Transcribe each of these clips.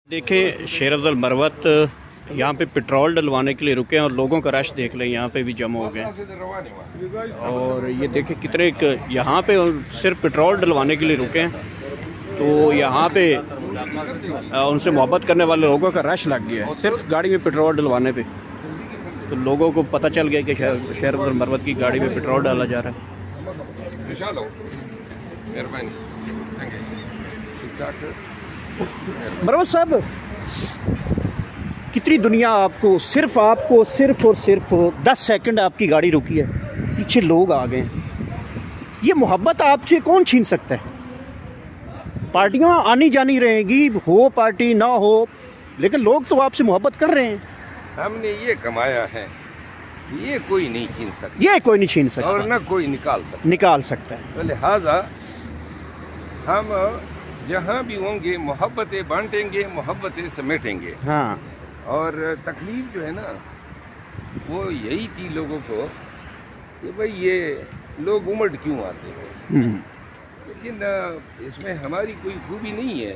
देखें शेर अफजल मरवत यहाँ पे पेट्रोल डलवाने के लिए रुके हैं और लोगों का रश देख लें, यहाँ पे भी जमा हो गए हैं। और ये देखें कितने यहाँ पे सिर्फ पेट्रोल डलवाने के लिए रुके हैं, तो यहाँ पे उनसे मोहब्बत करने वाले लोगों का रश लग गया है सिर्फ गाड़ी में पेट्रोल डलवाने पे। तो लोगों को पता चल गया कि शेर अफजल मरवत की गाड़ी में पेट्रोल डाला जा रहा है। मरवत साहब, कितनी दुनिया आपको सिर्फ और सिर्फ 10 सेकंड आपकी गाड़ी रुकी है, पीछे लोग आ गए। ये मोहब्बत आपसे कौन छीन सकता है? पार्टियां आनी जानी रहेंगी, हो पार्टी ना हो, लेकिन लोग तो आपसे मोहब्बत कर रहे हैं। हमने ये कमाया है, ये कोई नहीं छीन सकता, ये कोई नहीं छीन सकता और ना कोई निकाल सकता है। तो लिहाजा हम जहाँ भी होंगे मोहब्बतें बांटेंगे, मोहब्बतें समेटेंगे। हाँ, और तकलीफ जो है ना वो यही थी लोगों को कि भाई ये लोग उमड़ क्यों आते हैं, लेकिन इसमें हमारी कोई खूबी नहीं है।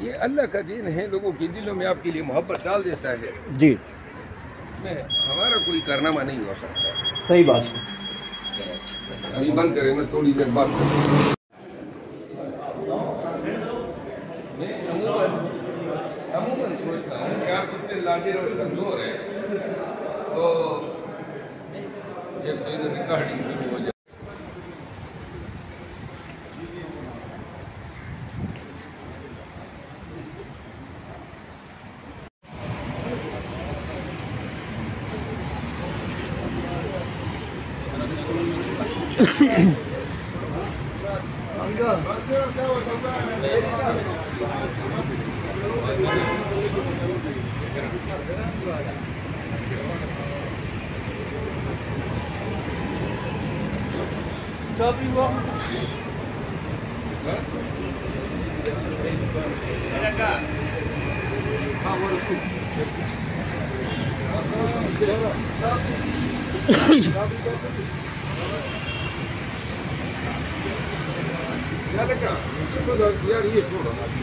ये अल्लाह का दिन है, लोगों के दिलों में आपके लिए मोहब्बत डाल देता है जी। इसमें हमारा कोई कारनामा नहीं हो सकता। सही बात है। अभी बंद करें, मैं थोड़ी देर बात करूँ। अमूमन सोचता हूँ कि आप इतने लाजिर और कमजोर हैं, तो जब रिकॉर्डिंग शुरू हो जाए यार ये छोड़ो।